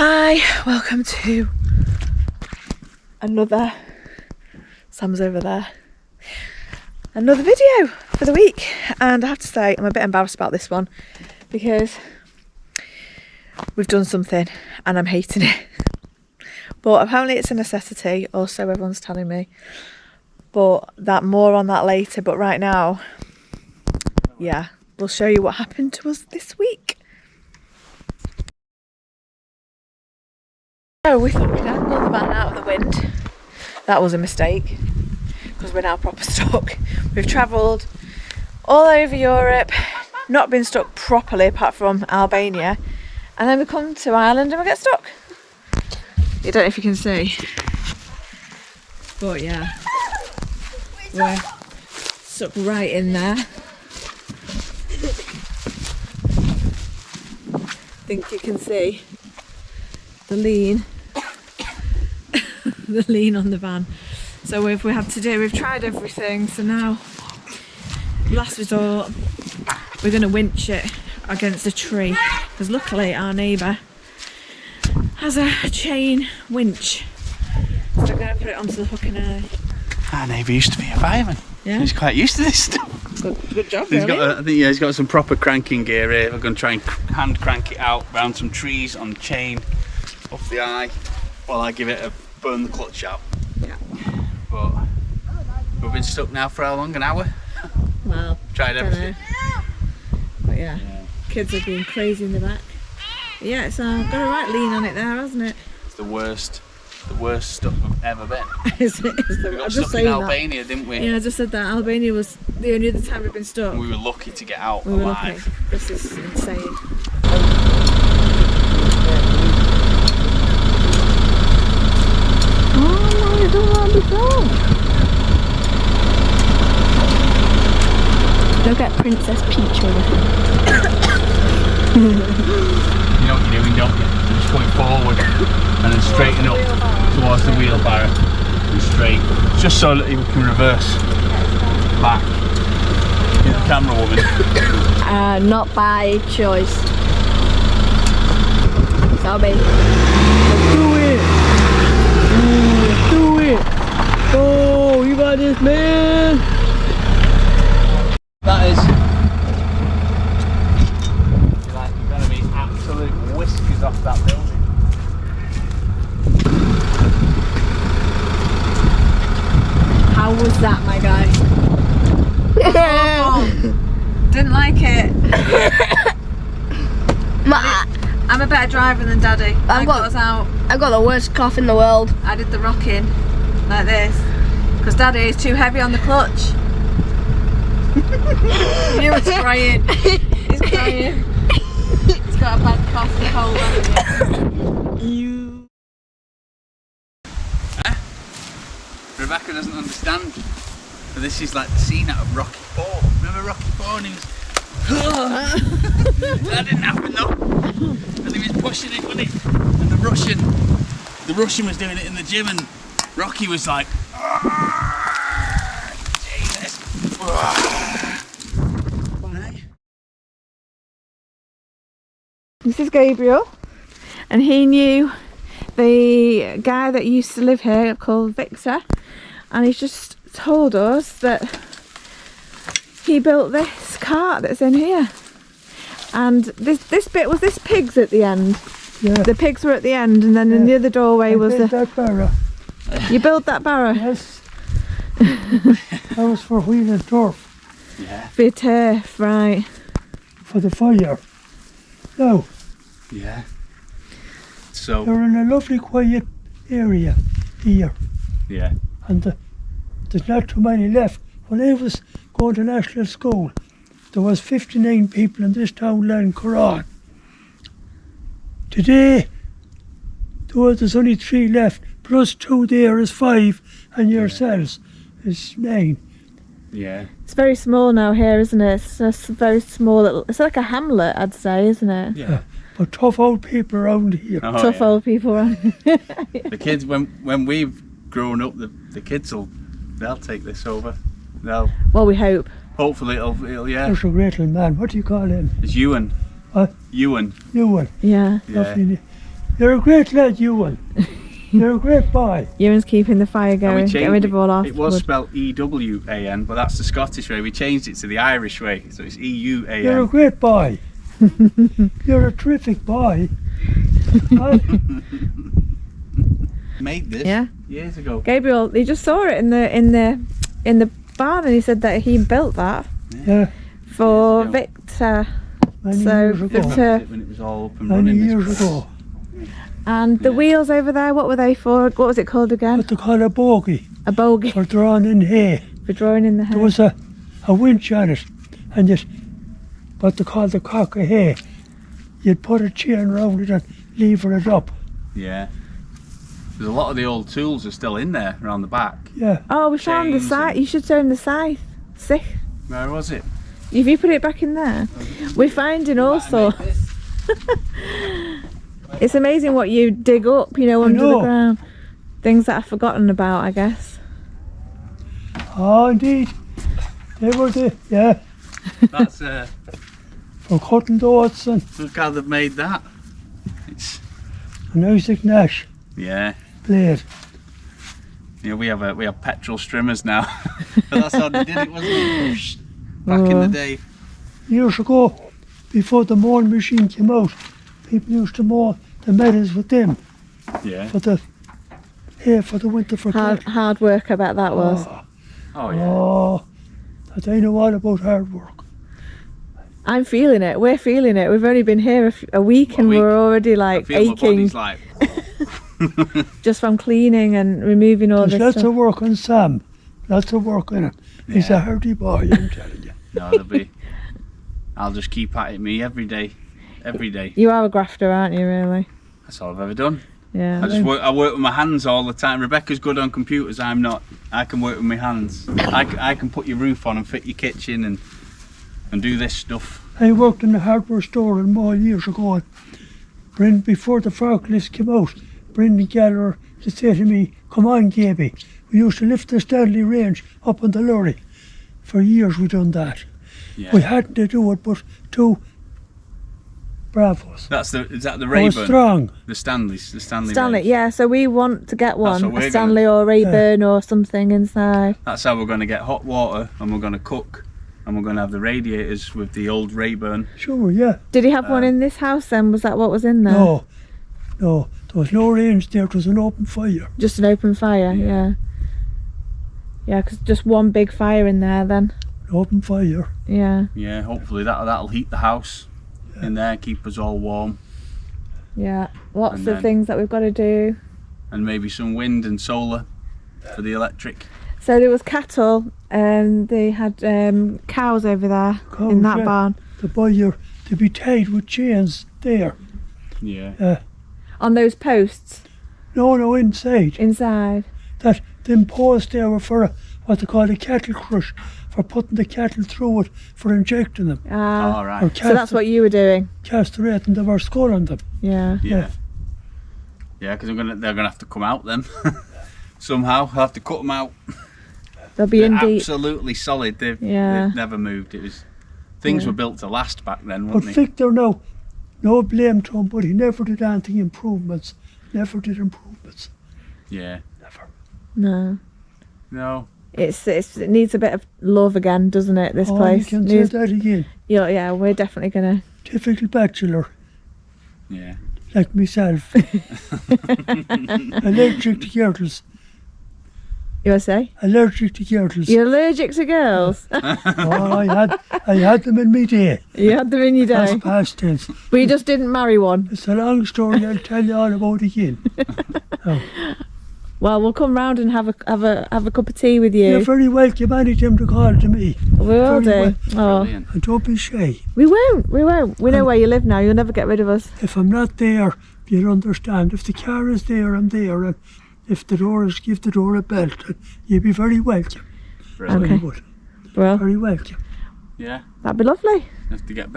Hi, welcome to another, Sam's over there, another video for the week. And I have to say I'm a bit embarrassed about this one because we've done something and I'm hating it. But apparently it's a necessity, also everyone's telling me. But more on that later. But right now, yeah, we'll show you what happened to us this week. So we thought we'd angle the van out of the wind. That was a mistake because we're now proper stuck. We've travelled all over Europe, not been stuck properly apart from Albania, and then we come to Ireland and we get stuck. I don't know if you can see, but yeah, we're stuck right in there. I think you can see the lean the lean on the van. So we've tried everything, so now last resort we're going to winch it against a tree because luckily our neighbour has a chain winch, so we're going to put it onto the hook and eye. Our neighbour used to be a fireman. Yeah, he's quite used to this stuff. Good job. He's really. got, I think, yeah, he's got some proper cranking gear here. We're going to try and hand crank it out round some trees on the chain up the eye while I give it a burn the clutch out. Yeah. But we've been stuck now for how long? An hour? Well, tried everything. But yeah, kids are being crazy in the back. But yeah, it's got a right lean on it there, hasn't it? It's the worst stuck we've ever been. We got stuck in Albania, didn't we? Yeah, I just said that. Albania was the only other time we've been stuck. And we were lucky to get out we were alive. Lucky. This is insane. Look at Princess Peach over here. You know what you're doing, don't you? You're just going forward and then straighten up towards the wheelbarrow and straight, just so that you can reverse back. You're the camera woman. Not by choice. Sorry. Do it! Do it! Oh, you got this, man! That is. You're going to be absolute whiskers off that building. How was that, my guy? Didn't like it. I'm a better driver than Daddy. I got us out. I got the worst cough in the world. I did the rocking like this because Daddy is too heavy on the clutch. He was crying. He's crying. He's got a bad cough and cold, hasn't he? You. Rebecca doesn't understand. But this is like the scene out of Rocky IV. Remember Rocky IV? And he was. That didn't happen though. And he was pushing it, wasn't he? And the Russian was doing it in the gym, and Rocky was like, Jesus. This is Gabriel, and he knew the guy that used to live here called Victor, and he's just told us that he built this cart that's in here. And this bit was this pigs at the end. Yeah. The pigs were at the end, and then in the other doorway was the. That barrow. You built that barrow? Yes. That was for wheel and turf. Yeah. For your turf, right? For the fire. No, Yeah. So. you're in a lovely quiet area here, Yeah. and there's not too many left. When I was going to national school, there was 59 people in this town line, Quran. Today, there's only 3 left, plus 2 there is 5, and yourselves is 9. Yeah. It's very small now here, isn't it? It's just a very small little. It's like a hamlet, I'd say, isn't it? Yeah. But tough old people around here. Oh, Tough yeah. old people, right? The kids, when we've grown up, the kids they'll take this over. Well, we hope. Hopefully it'll yeah. There's a great little man. What do you call him? It's Ewan. What? Ewan. Ewan. Yeah. Yeah. Lovely. You're a great lad, Ewan. You're a great boy. Ewan's keeping the fire And we going, changed getting rid of all our it was wood. spelled EWAN, but that's the Scottish way. We changed it to the Irish way, so it's You're a EUAN. great boy. You're a terrific boy. Huh? Made this Yeah. years ago. Gabriel, he just saw it in the barn, and he said that he built that Yeah, for Years ago. Victor. many So, years ago. Victor- When it was all up and Many running. years ago. And the Yeah. wheels over there, what were they for? What was it called again? What they call a bogey A bogey for drawing in hay. for drawing in the hay. There was a winch on it, and it, what they call the cock of hay. You'd put a chain around it and lever it up. Yeah. There's a lot of the old tools are still in there around the back. Yeah, Oh, we found the Chains scythe. and- You should show him the scythe. Sick. Where was it? If you put it back in there, we're finding all sorts. It's amazing what you dig up, you know, under the know. ground. Things that I've forgotten about, I guess. oh indeed. They were yeah, That's for cutting the oats and look how they've made that. It's an Isaac Nash yeah. blade. Yeah, we have petrol strimmers now. But that's how they did it, wasn't it? Back in the day. Years ago, before the mowing machine came out, people used to mow the meadows with them Yeah. for the hay for the winter for Hard work, I bet that was. Oh yeah. Oh, that I know all about hard work. I'm feeling it. We're feeling it. We've only been here a week, and week? we're already I like feel my aching body's like just from cleaning and removing all There's this lots stuff. of work on Sam. Lots of work on it. He's Yeah. a hardy boy, I'm telling you. no, there'll be. I'll just keep at it me every day. Every day. You are a grafter, aren't you? Really? That's all I've ever done. Yeah. I work with my hands all the time. Rebecca's good on computers, I'm not. I can work with my hands. I can put your roof on and fit your kitchen and do this stuff. I worked in a hardware store in Mall years ago. And before the forklifts came out, Brendan Gallagher to say to me, "Come on, Gaby." We used to lift the Stanley range up on the lorry. For years we done that. Yeah. We hadn't to do it, but two Bravos. Is that the I was Rayburn? strong. The Stanleys, the Stanley. Stanley, range. yeah. So we want to get what one, we're a Stanley or Rayburn or something inside. That's how we're going to get hot water, and we're going to cook, and we're going to have the radiators with the old Rayburn. Sure, yeah. Did he have one in this house then? Was that what was in there? No, there was no range there. It was an open fire. Just an open fire, yeah. Yeah, because just one big fire in there then. An open fire. Yeah, Yeah, hopefully that'll heat the house in there, keep us all warm, yeah. Lots And of then- things that we've got to do. and maybe some wind and solar for the electric. So there was cattle, and they had cows over there in Cows, that yeah. barn. The boiler to be tied with chains there. Yeah. On those posts No, inside. inside. That them posts there were for what they call a cattle crush, for putting the cattle through it, for injecting them, Ah, All or right. so that's what you were doing. castrating them or sculling them. Yeah. Yeah. Yeah, because they're gonna have to come out then. Somehow, I'll have to cut them out. They'll be They're in deep. absolutely solid. They've never moved. Things Yeah. were built to last back then, But weren't they? Victor now, no blame to him, but he never did anything improvements. Never did improvements. Yeah. Never. No. No. It needs a bit of love again, doesn't it? This Oh, place. you can say Needs- that again. yeah, we're definitely gonna. Typical bachelor, Yeah. like myself. Allergic to girls. You want to say? Allergic to girls. You're allergic to girls. Oh, I had them in my day. You had them in your That's day, past tense. but you just didn't marry one. It's a long story. I'll tell you all about again. Well, we'll come round and have a cup of tea with You're you. very welcome anytime to call to me. We will very do. Oh, Brilliant. And don't be shy. we won't. We know where you live now. You'll never get rid of us. If I'm not there, you'll understand. If the car is there, I'm there. And if the door is, give the door a belt. And you'll be very welcome. Brilliant. Okay. You would. Well, Very welcome. Yeah. that'd be lovely. Have to get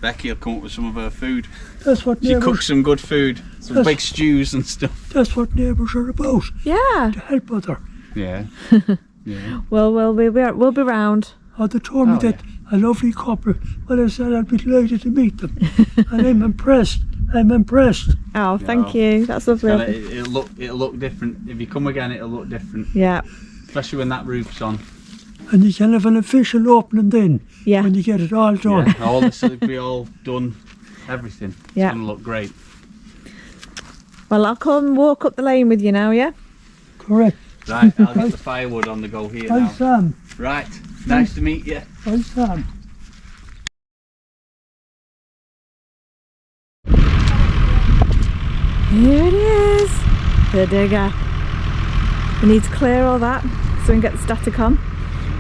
Becky will come up with some of her food. That's what She cooks neighbours. some good food. Some Yes. big stews and stuff. That's what neighbours are about. Yeah. To help other. Yeah. Yeah. Well, we'll be round. Oh, they told me Oh, that a lovely couple. Well, I said I'd be delighted to meet them. And I'm impressed. I'm impressed. Oh, thank you. That's lovely. It'll look different. If you come again, it'll look different. Yeah. Especially when that roof's on. And you can have an official opening then. Yeah. When you get it all done. Yeah, all this will be all done. Everything. It's Yeah. gonna look great. Well, I'll come walk up the lane with you now, yeah? Correct. Right, I'll get the firewood on the go here Hi, now. Sam. Right, nice to meet you. Hi, Sam. Here it is, the digger. We need to clear all that so we can get the static on,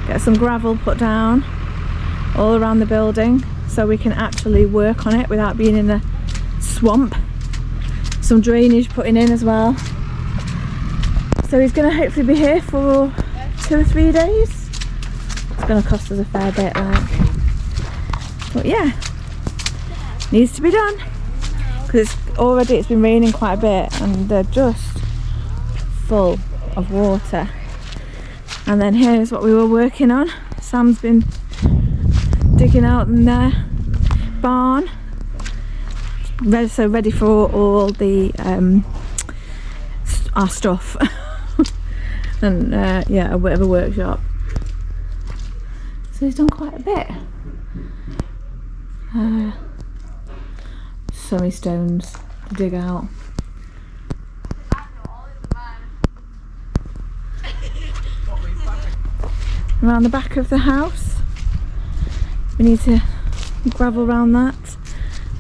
get some gravel put down all around the building so we can actually work on it without being in a swamp. Some drainage putting in as well. So he's going to hopefully be here for 2 or 3 days. It's going to cost us a fair bit, like. But yeah, needs to be done. Because it's been raining quite a bit and they're just full of water. And then here's what we were working on. Sam's been digging out in their barn, ready for all the our stuff. And yeah, a bit of a workshop. So he's done quite a bit. So many stones to dig out. Around the back of the house, we need to gravel around that,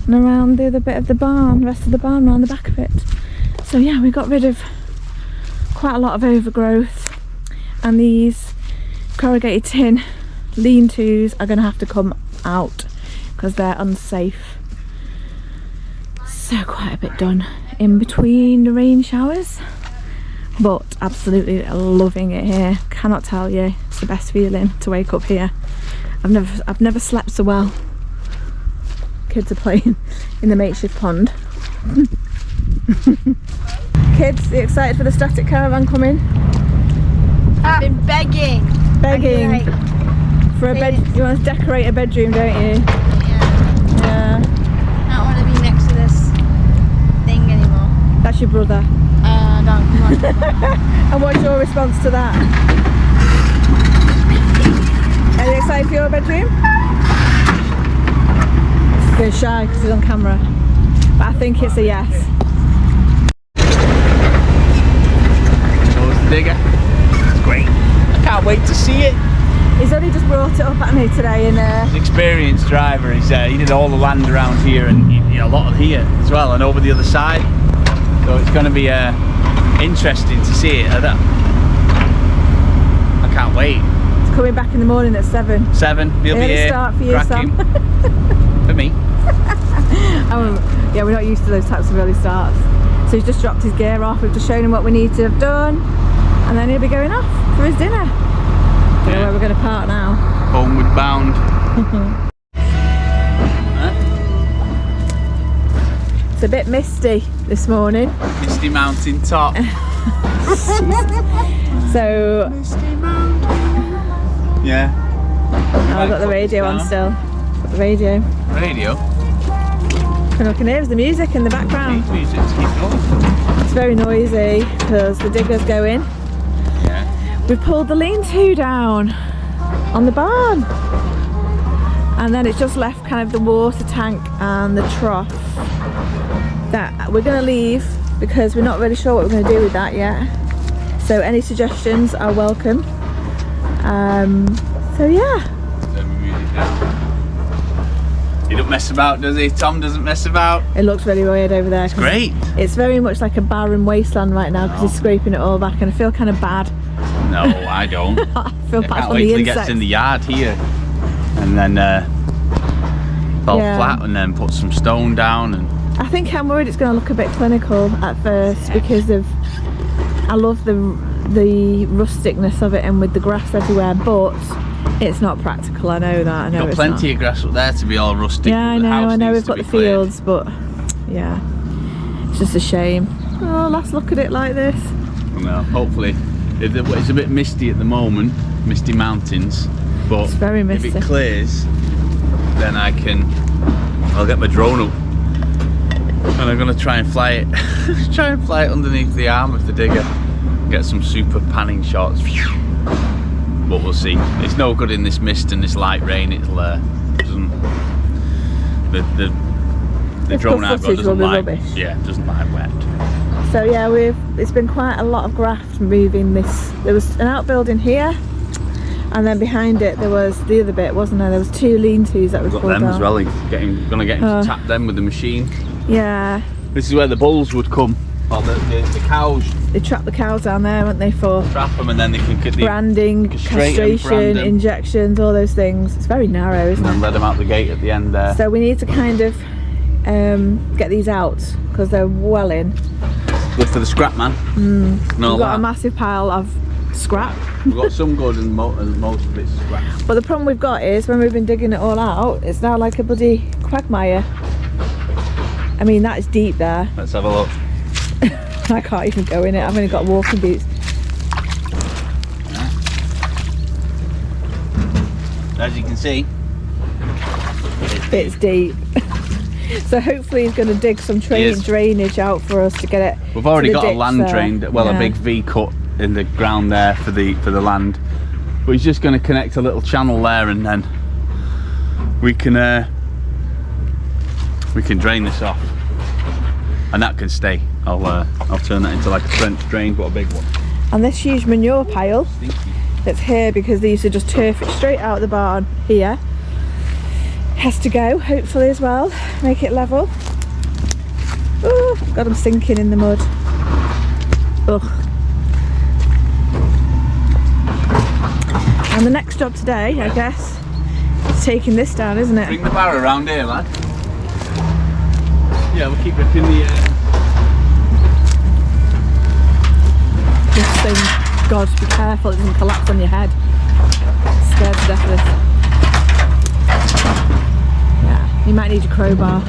and around the other bit of the barn, the rest of the barn around the back of it. So yeah, we got rid of quite a lot of overgrowth, and these corrugated tin lean-tos are going to have to come out because they're unsafe. So quite a bit done in between the rain showers, but absolutely loving it here. Cannot tell you, it's the best feeling to wake up here. I've never slept so well. Kids are playing in the makeshift pond. Kids, are you excited for the static caravan coming? I've been begging. Begging for a bed. You want to decorate a bedroom, don't you? Yeah. Yeah. I don't want to be next to this thing anymore. That's your brother. Don't come on. And what's your response to that? Are you excited for your bedroom? He's a bit shy because he's on camera, but I think it's a yes. There's the digger. It's great. I can't wait to see it. He's only just brought it up at me today, and He's an experienced driver. He did all the land around here and a lot of here as well, and over the other side. So it's going to be interesting to see it. I can't wait. he's coming back in the morning at 7. 7. He'll be Early here. start for you, cracking. Sam. For me. Yeah, we're not used to those types of early starts. So he's just dropped his gear off. We've just shown him what we need to have done, and then he'll be going off for his dinner. Don't know where we're going to park now. Homeward bound. It's a bit misty this morning. Misty mountain top. So Misty mountain. Yeah. I've got the radio on still. Got the radio. Radio. And I can hear the music in the background. Music's keep going. It's very noisy because the digger's going. Yeah. We've pulled the lean-to down on the barn, and then it's just left kind of the water tank and the trough that we're going to leave because we're not really sure what we're going to do with that yet. So any suggestions are welcome. So yeah. Turn my music down. He don't mess about, does he? Tom doesn't mess about. It looks really weird over there. It's great. It's very much like a barren wasteland right now because he's scraping it all back, and I feel kind of bad. No, I don't. I feel I bad can't for wait the till he insects. gets in the yard here and then fall Yeah. flat and then put some stone down. And I think I'm worried it's going to look a bit clinical at first because of I love the rusticness of it and with the grass everywhere, but it's not practical. I know that. I know got it's plenty not. of grass up there to be all rustic. Yeah, but the house I know. needs We've got to be the cleared. fields, but yeah, it's just a shame. Oh, let's look at it like this. Well, hopefully, it's a bit misty at the moment, misty mountains, but It's very misty. if it clears, then I'll get my drone up. And I'm gonna try and fly it, underneath the arm of the digger, get some super panning shots. But we'll see. It's no good in this mist and this light rain. It'll doesn't the drone I've got doesn't like doesn't like wet. So yeah, it's been quite a lot of graft moving this. There was an outbuilding here, and then behind it there was the other bit, wasn't there? There was 2 lean-tos that we pulled down. As well. Gonna get him to tap them with the machine. Yeah. This is where the bulls would come, or the cows. They trap the cows down there, weren't they, for trap them, and then they can branding, castration, injections, all those things. It's very narrow, isn't it? And then let them out the gate at the end there. So we need to kind of get these out because they're well in. Good for the scrap, man. We've got a massive pile of scrap. We've got some good and most of it's scrap. But the problem we've got is when we've been digging it all out, it's now like a bloody quagmire. I mean, that is deep there. Let's have a look. I can't even go in it. I've only got walking boots. As you can see, it's deep. So hopefully he's going to dig some drainage out for us to get it. We've already got a land there. drain, a big V cut in the ground there for the land. But he's just going to connect a little channel there, and then we can drain this off, and that can stay. I'll turn that into like a trench drain, but a big one. And this huge manure pile that's here, because they used to just turf it straight out of the barn here, has to go, hopefully, as well. Make it level. Oh, God, I'm sinking in the mud. Ugh. And the next job today, I guess, is taking this down, isn't it? Bring the barrow around here, lad. Yeah, we'll keep ripping the This thing, God, be careful, it doesn't collapse on your head. Scared to death of this. Yeah, you might need a crowbar.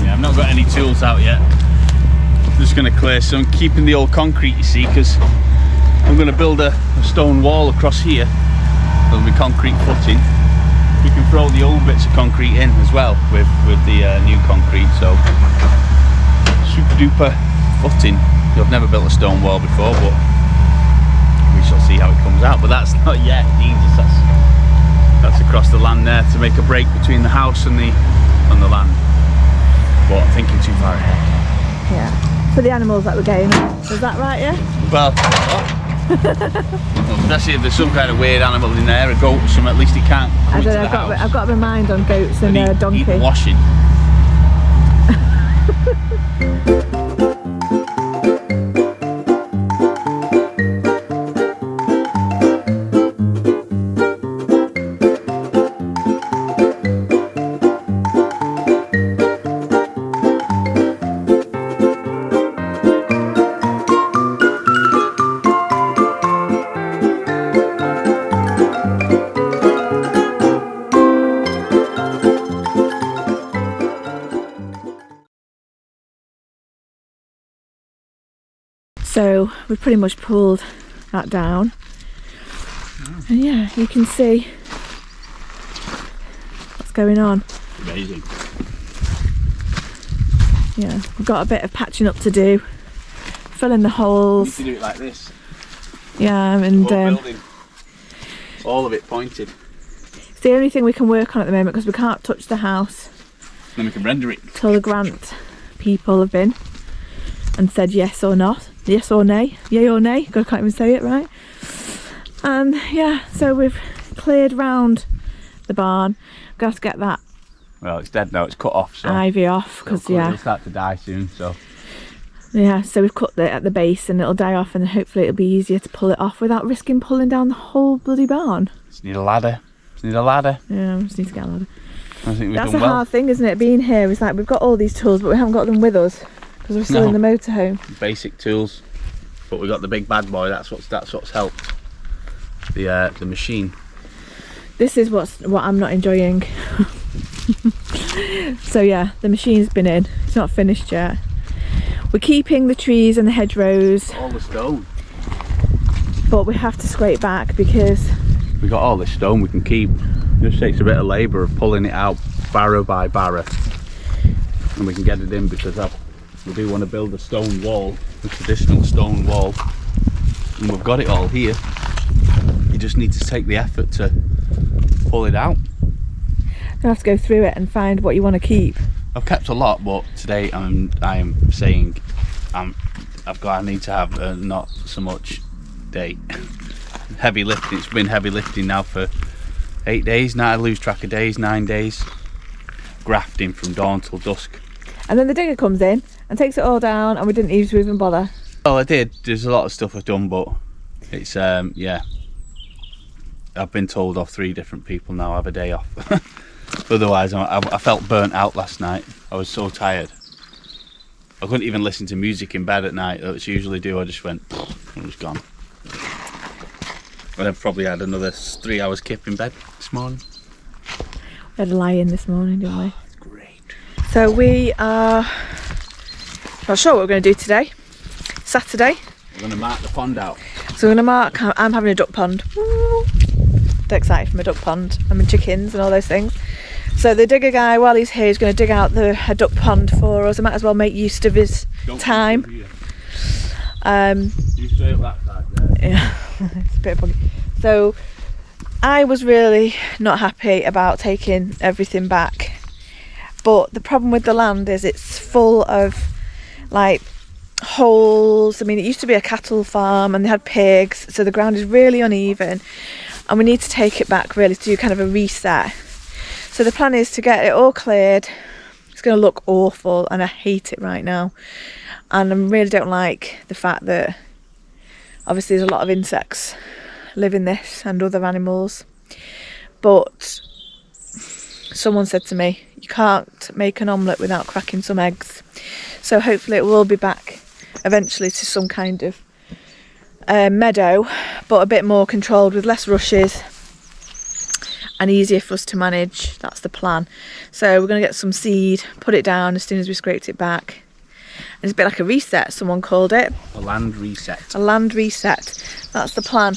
Yeah, I've not got any tools out yet. I'm just going to clear some, keeping the old concrete, you see, because I'm going to build a stone wall across here. There'll be concrete footing. We can throw the old bits of concrete in as well with the new concrete, so super duper footing. I've never built a stone wall before, but we shall see how it comes out. But that's not yet, Jesus, that's across the land there to make a break between the house and the land. But I'm thinking too far ahead. Yeah, for the animals that we're getting. Is that right, yeah? Well, especially if there's some kind of weird animal in there, a goat or something, at least it can't come I into don't know, the house. I've got my mind on goats and donkey. Eat washing. So we've pretty much pulled that down, and yeah, you can see what's going on. Amazing. Yeah, we've got a bit of patching up to do, filling the holes. You need to do it like this. Yeah, and building, all of it pointed. it's the only thing we can work on at the moment because we can't touch the house. Then we can render it. Till the grant people have been and said yes or not. Yes or nay, yay or nay, God, I can't even say it right. And yeah, so we've cleared round the barn. Got to get that Well, it's dead now, it's cut off, so ivy off, because it'll start to die soon, so yeah, so we've cut it at the base and it'll die off, and hopefully it'll be easier to pull it off without risking pulling down the whole bloody barn. just need a ladder. Just need a ladder. Yeah, we just need to get a ladder. I think we've That's done a well. hard thing, isn't it, being here? It's like we've got all these tools but we haven't got them with us because we're still in the motorhome. Basic tools, but we got the big bad boy. That's what's helped. The machine. This is what I'm not enjoying. So yeah, the machine's been in. It's not finished yet. We're keeping the trees and the hedgerows, All the stone. but we have to scrape back because We got all this stone we can keep. It just takes a bit of labour of pulling it out barrow by barrow, and we can get it in because we do want to build a stone wall, a traditional stone wall, and we've got it all here. You just need to take the effort to pull it out. You'll have to go through it and find what you want to keep. I've kept a lot, but today I am saying I need to have not so much day. Heavy lifting. It's been heavy lifting now for 8 days. Now I lose track of days, 9 days. Grafting from dawn till dusk. And then the digger comes in and takes it all down, and we didn't even bother. Well, I did. There's a lot of stuff I've done, but it's yeah. I've been told off 3 different people now. I have a day off. Otherwise, I felt burnt out last night. I was so tired. I couldn't even listen to music in bed at night, which I usually do. I just went, I was gone. And I've probably had another 3 hours kip in bed this morning. We had a lie-in this morning, didn't we? It's great. So we are not sure what we're going to do today. Saturday. We're going to mark the pond out. So we're going to mark, I'm having a duck pond. Woo! Dead excited for my duck pond. I mean chickens and all those things. So the digger guy, while he's here, is going to dig out a duck pond for us. I might as well make use of his time. You stay up that side there. Yeah, it's a bit buggy. So I was really not happy about taking everything back. But the problem with the land is it's full of like holes. I mean, it used to be a cattle farm and they had pigs, so the ground is really uneven. And we need to take it back really to do kind of a reset. So the plan is to get it all cleared. It's going to look awful and I hate it right now. And I really don't like the fact that obviously there's a lot of insects live in this and other animals. But someone said to me, you can't make an omelette without cracking some eggs. So hopefully it will be back eventually to some kind of meadow, but a bit more controlled with less rushes and easier for us to manage. That's the plan. So we're going to get some seed, put it down as soon as we scraped it back. And it's a bit like a reset, someone called it. A land reset. A land reset. That's the plan.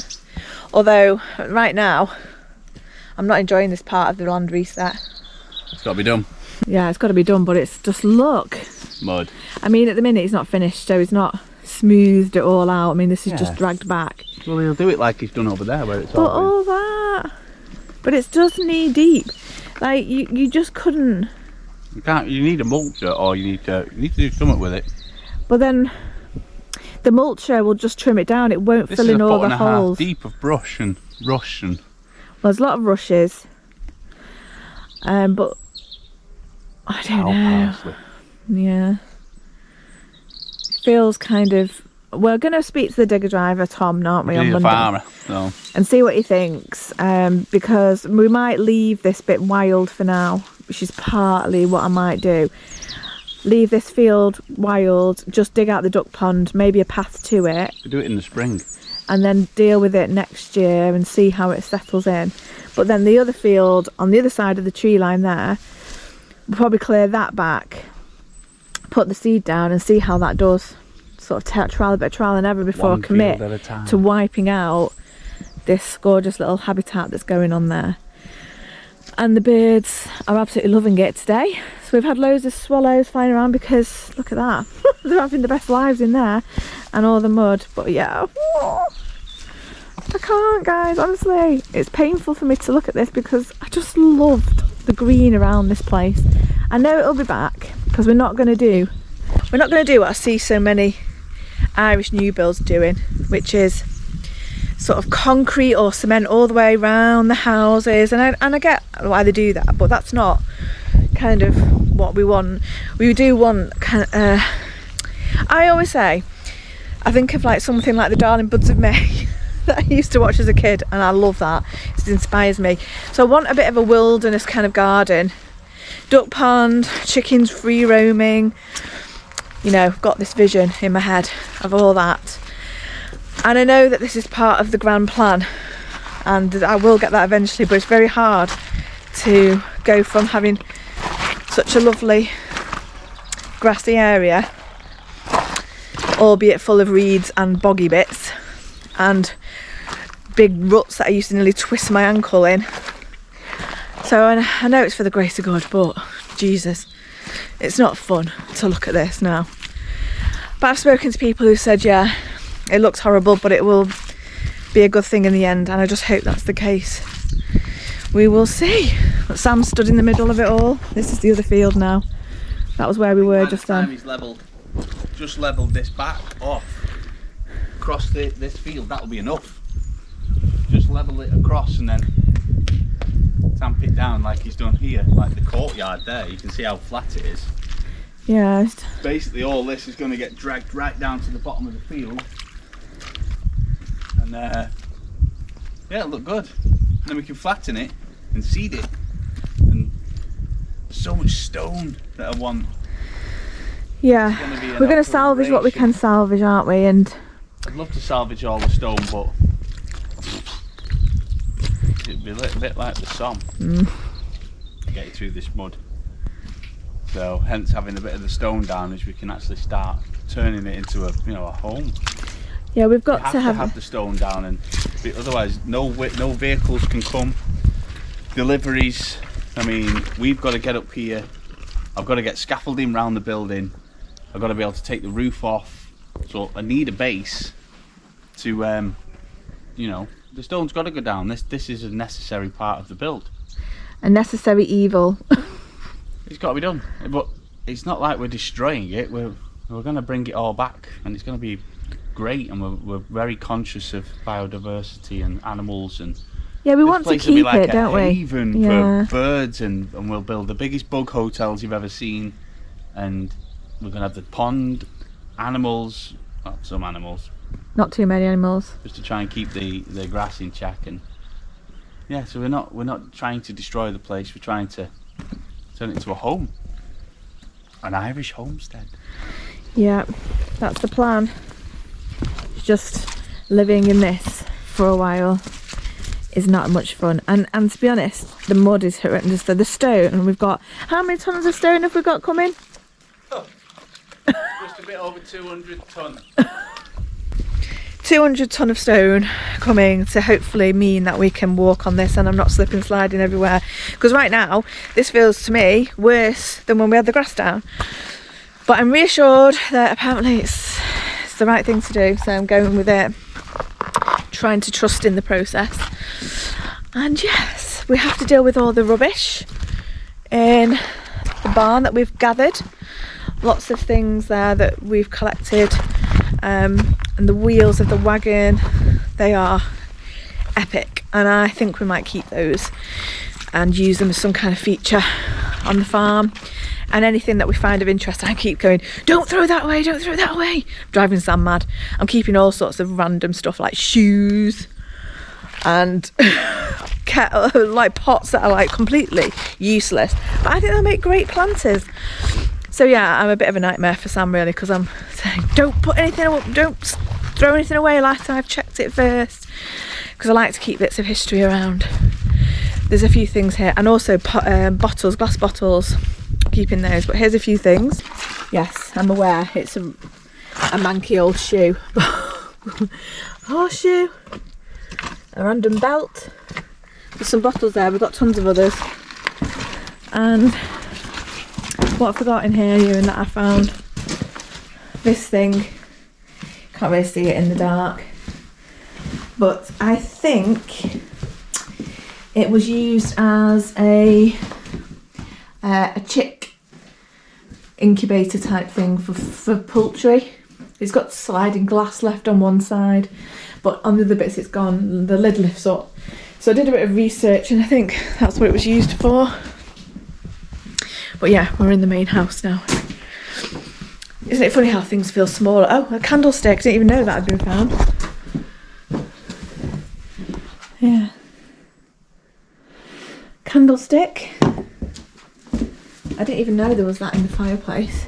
Although right now I'm not enjoying this part of the land reset. It's got to be done. Yeah, it's got to be done, but it's just look. Mud. I mean, at the minute he's not finished, so he's not smoothed it all out. I mean, this is just dragged back. Well, he'll do it like he's done over there where it's but all that. But it's just knee deep. Like you just couldn't. You can't. You need a mulcher, or you need to do something with it. But then the mulcher will just trim it down. It won't fill in all the holes. This is 1.5 deep of brush and rush and. Well, there's a lot of rushes. But I don't know. Parsley. Yeah. It feels kind of. We're going to speak to the digger driver, Tom, aren't we, on Monday? Farmer, so. And see what he thinks, because we might leave this bit wild for now, which is partly what I might do. Leave this field wild, just dig out the duck pond, maybe a path to it. We do it in the spring. And then deal with it next year and see how it settles in. But then the other field, on the other side of the tree line there, we'll probably clear that back, put the seed down and see how that does. Sort of trial and error before I commit to wiping out this gorgeous little habitat that's going on there. And the birds are absolutely loving it today. So we've had loads of swallows flying around because look at that. They're having the best lives in there and all the mud. But yeah, I can't, guys, honestly. It's painful for me to look at this because I just loved the green around this place. I know it'll be back because we're not going to do what I see so many Irish new builds doing, which is sort of concrete or cement all the way around the houses, and I get why they do that, but that's not kind of what we want. We do want kind of I always say, I think of like something like the Darling Buds of May that I used to watch as a kid, and I love that. It inspires me. So I want a bit of a wilderness kind of garden, duck pond, chickens free roaming. You know, I've got this vision in my head of all that. And I know that this is part of the grand plan and I will get that eventually, but it's very hard to go from having such a lovely grassy area, albeit full of reeds and boggy bits and big ruts that I used to nearly twist my ankle in. So I know it's for the grace of God, but Jesus, it's not fun to look at this now. But I've spoken to people who said, yeah, it looks horrible, but it will be a good thing in the end, and I just hope that's the case. We will see. But Sam stood in the middle of it all. This is the other field now. That was where we were just then. He's just levelled this back off across this field. That'll be enough. Just level it across and then tamp it down like he's done here, like the courtyard there. You can see how flat it is. Yeah. Basically, all this is going to get dragged right down to the bottom of the field, and yeah, it'll look good. And then we can flatten it and seed it. And there's so much stone that I want. Yeah, we're going to salvage what we can salvage, aren't we? And I'd love to salvage all the stone, but it'd be a little bit like the Somme to get you through this mud. So hence having a bit of the stone down, is we can actually start turning it into a home. Yeah, we've got to have the stone down, and otherwise no vehicles can come. Deliveries. I mean, we've got to get up here. I've got to get scaffolding around the building. I've got to be able to take the roof off. So I need a base to, the stone's got to go down. This is a necessary part of the build. A necessary evil. It's got to be done. But it's not like we're destroying it. We're going to bring it all back, and it's going to be great. And we're very conscious of biodiversity and animals, and yeah, we want to keep like it, don't we? Haven for birds, and we'll build the biggest bug hotels you've ever seen, and we're going to have the pond, animals, well, some animals, not too many animals, just to try and keep the grass in check. And yeah, so we're not trying to destroy the place. We're trying to turn it into a home, an Irish homestead. Yeah, that's the plan. Just living in this for a while is not much fun, and to be honest, the mud is horrendous. So the stone, and we've got, how many tons of stone have we got coming? Just a bit over 200 tonne. 200 tonne of stone coming to hopefully mean that we can walk on this and I'm not slipping sliding everywhere, because right now this feels to me worse than when we had the grass down, but I'm reassured that apparently it's the right thing to do, so I'm going with it, trying to trust in the process. And yes, we have to deal with all the rubbish in the barn that we've gathered. Lots of things there that we've collected, and the wheels of the wagon, they are epic, and I think we might keep those and use them as some kind of feature on the farm. And anything that we find of interest, I keep going, don't throw that away, don't throw that away. Driving Sam mad. I'm keeping all sorts of random stuff like shoes and like pots that are like completely useless, but I think they'll make great planters. So yeah, I'm a bit of a nightmare for Sam really, because I'm saying don't throw anything away like I've checked it first, because I like to keep bits of history around. There's a few things here, and also bottles, glass bottles, keeping those. But here's a few things. Yes, I'm aware it's a manky old shoe. Horseshoe, a random belt. There's some bottles there, we've got tons of others. And what I forgot in here, and that I found, this thing, can't really see it in the dark, but I think it was used as a chick incubator type thing for poultry. It's got sliding glass left on one side, but on the other bits it's gone, the lid lifts up. So I did a bit of research and I think that's what it was used for. But yeah, we're in the main house now. Isn't it funny how things feel smaller? Oh, a candlestick, didn't even know that had been found. Yeah. Candlestick. I didn't even know there was that in the fireplace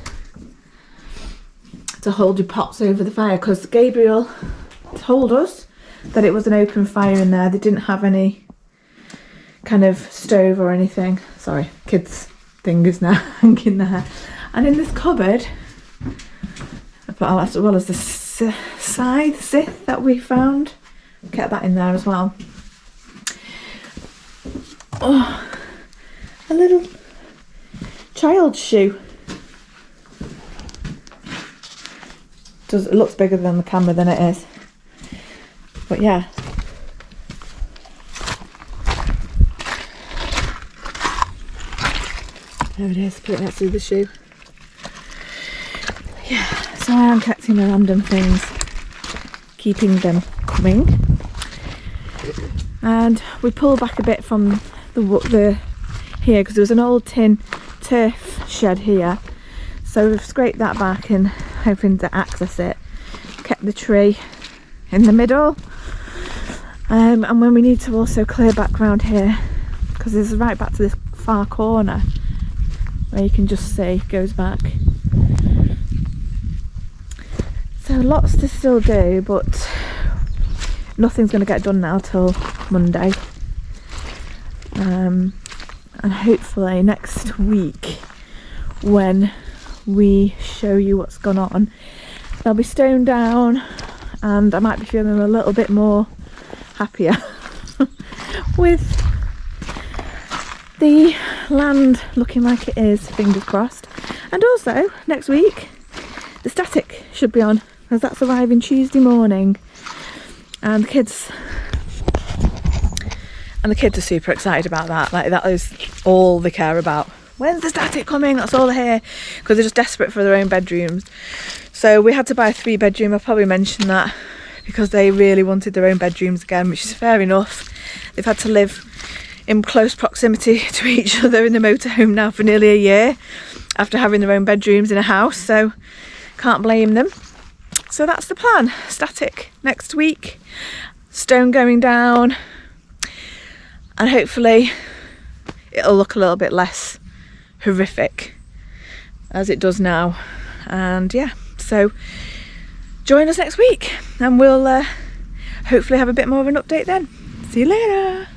to hold your pots over the fire, because Gabriel told us that it was an open fire in there. They didn't have any kind of stove or anything. Sorry, kids' thing is now hanging there. And in this cupboard, as well as the scythe that we found, kept that in there as well. Oh, a little child's shoe. it looks bigger than the camera than it is. But yeah. There it is, put it next to the shoe. Yeah, so I am collecting the random things, keeping them coming. And we pulled back a bit from the here because there was an old tin turf shed here. So we've scraped that back and hoping to access it. Kept the tree in the middle. And when we need to also clear back round here, because it's right back to this far corner where you can just see goes back. So lots to still do, but nothing's going to get done now till Monday. And hopefully next week, when we show you what's gone on, they'll be stoned down and I might be feeling a little bit more happier with the land looking like it is, fingers crossed. And also next week the static should be on, because that's arriving Tuesday morning, and the kids are super excited about that. Like, that is all they care about. When's the static coming? That's all they hear, because they're just desperate for their own bedrooms. So we had to buy a 3-bedroom. I probably mentioned that because they really wanted their own bedrooms again, which is fair enough. They've had to live in close proximity to each other in the motorhome now for nearly a year after having their own bedrooms in a house, so can't blame them. So that's the plan. Static next week, stone going down, and hopefully it'll look a little bit less horrific as it does now. And yeah, so join us next week and we'll hopefully have a bit more of an update then. See you later.